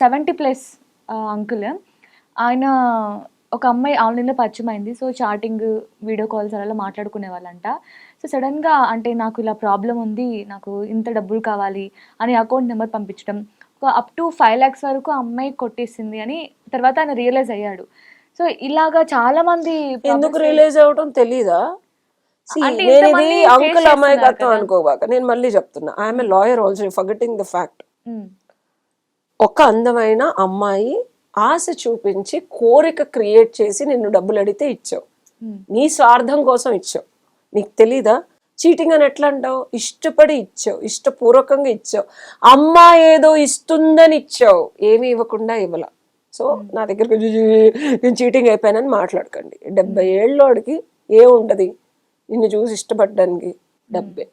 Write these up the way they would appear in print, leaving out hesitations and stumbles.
70+ uncle. ఆయన ఒక అమ్మాయి ఆన్‌లైన్‌లో పరిచయమైంది. సో, చాటింగ్, వీడియో కాల్స్ అలా మాట్లాడుకునే వాళ్ళంట. సో, సడెన్‌గా అంటే నాకు ఇలా ప్రాబ్లమ్ ఉంది. నాకు ఇంత డబ్బులు కావాలి అని అకౌంట్ నంబర్ పంపించడం. అప్ టు 5 lakhs వరకు ఆ అమ్మాయి కొట్టేసింది అని తర్వాత ఆయన రియలైజ్ అయ్యాడు. సో, ఇలాగా చాలా మంది ఎందుకు రియలైజ్ అవ్వడం తెలీదా? అంటే నేను ఇది ఇంతమంది ఫేస్ అంకుల్ చేస్తున్నారు అమాయకత్వం కదా! అనుకోబాక. నేను మళ్ళీ చెప్తున్నా. I'm a lawyer also, forgetting the fact. హ్మ్. ఒక అందమైన అమ్మాయి ఆశ చూపించి కోరిక క్రియేట్ చేసి నిన్ను డబ్బులు అడిగితే ఇచ్చావు. నీ స్వార్థం కోసం ఇచ్చావు. నీకు తెలీదా? చీటింగ్ అని ఎట్లా అంటావు? ఇష్టపడి ఇచ్చావు, ఇష్టపూర్వకంగా ఇచ్చావు. అమ్మాయి ఏదో ఇస్తుందని ఇచ్చావు, ఏమి ఇవ్వకుండా ఇవ్వాల. సో నా దగ్గరకు నేను చీటింగ్ అయిపోయానని మాట్లాడకండి. 70 ఏళ్ళోడికి ఏముంటది నిన్ను చూసి ఇష్టపడడానికి? డబ్బే.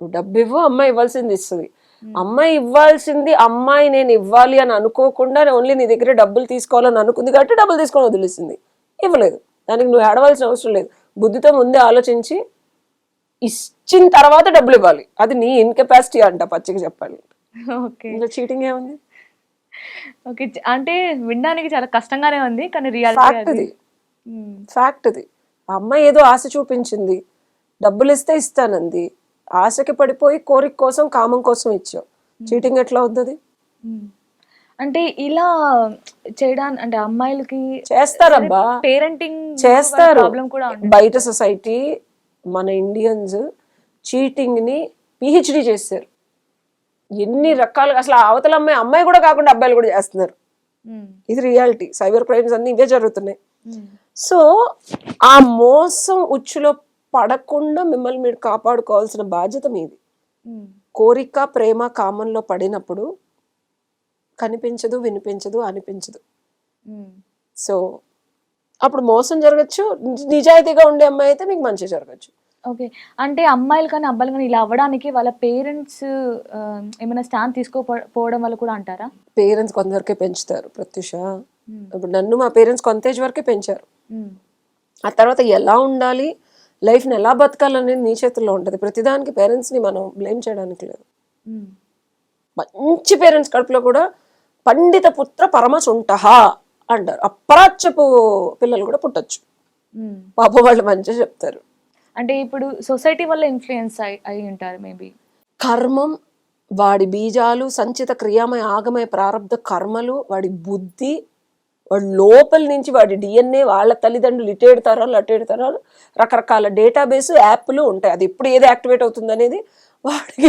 నువ్వు డబ్బు ఇవ్వు, అమ్మాయి ఇవ్వాల్సింది ఇస్తుంది. అమ్మాయి ఇవ్వాల్సింది అమ్మాయి నేను ఇవ్వాలి అని అనుకోకుండా ఓన్లీ నీ దగ్గర డబ్బులు తీసుకోవాలని అనుకుంది కాబట్టి డబ్బులు తీసుకొని వదిలేసింది. ఇవ్వలేదు. దానికి నువ్వు ఏడవలసిన అవసరం లేదు. బుద్ధితో ముందే ఆలోచించి ఇచ్చిన తర్వాత డబ్బులు ఇవ్వాలి. అది నీ ఇన్కెపాసిటీ అంట, పచ్చిగా చెప్పాలి. ఓకే. ఇందులో చీటింగ్ ఏముంది? ఓకే. అంటే వినడానికి చాలా కష్టంగానే ఉంది. కానీ ఫ్యాక్ట్ ఇది. ఫ్యాక్ట్ ఇది. ఆ అమ్మాయి ఏదో ఆశ చూపించింది, డబ్బులు ఇస్తే ఇస్తానంది. ఆశకి పడిపోయి కోరిక కోసం, కామం కోసం ఇచ్చావు. చీటింగ్ ఎట్లా అవుతుంది? అంటే ఇలా చేయడానికి అంటే అమ్మాయిలకి చేస్తారబ్బా, పేరెంటింగ్ చేస్తారు. ప్రాబ్లం కూడా ఉంది. బయట సొసైటీ, మన ఇండియన్స్ చీటింగ్ ని పిహెచ్డి చేశారు. ఎన్ని రకాలుగా అసలు అవతల అమ్మాయి కూడా కాకుండా అబ్బాయిలు కూడా చేస్తున్నారు. ఇది రియాలిటీ. సైబర్ క్రైమ్స్ అన్ని ఇవే జరుగుతున్నాయి. సో ఆ మోసం ఉచ్చులో పడకుండా మిమ్మల్ని మీరు కాపాడుకోవాల్సిన బాధ్యత మీది. కోరిక, ప్రేమ, కామంలో పడినప్పుడు కనిపించదు, వినిపించదు, అనిపించదు. సో అప్పుడు మోసం జరగచ్చు. నిజాయితీగా ఉండే అమ్మాయి అయితే మీకు మంచి జరగచ్చు. ఓకే. అంటే అమ్మాయిలు కానీ అబ్బాయిలు కానీ ఇలా అవ్వడానికి వాళ్ళ పేరెంట్స్ ఏమైనా స్టాండ్ తీసుకోపోవడం వల్ల కూడా అంటారా? పేరెంట్స్ కొంతవరకే పెంచుతారు ప్రత్యూష. ఇప్పుడు నన్ను మా పేరెంట్స్ కొంత ఏజ్ వరకే పెంచారు. ఆ తర్వాత ఎలా ఉండాలి, లైఫ్ని ఎలా బతకాలనేది నీ చేతుల్లో ఉంటుంది. ప్రతిదానికి పేరెంట్స్ని మనం బ్లేమ్ చేయడానికి లేదు. మంచి పేరెంట్స్ కడుపులో కూడా పండిత పుత్ర పరమసుంఠః అంటారు. అప్రాచ్యపు పిల్లలు కూడా పుట్టచ్చు. పాప వాళ్ళు మంచిగా చెప్తారు. అంటే ఇప్పుడు సొసైటీ వల్ల ఇన్ఫ్లుయెన్స్ అయి ఉంటారు మేబీ. కర్మం, వాడి బీజాలు, సంచిత క్రియామయ ఆగమయ ప్రారంధ కర్మలు, వాడి బుద్ధి, వాడి లోపల నుంచి వాడి DNA, వాళ్ళ తల్లిదండ్రులు ఇటేడుతారో అటేడుతారో రకరకాల డేటాబేస్ యాప్లు ఉంటాయి. అది ఎప్పుడు ఏది యాక్టివేట్ అవుతుంది అనేది వాడికి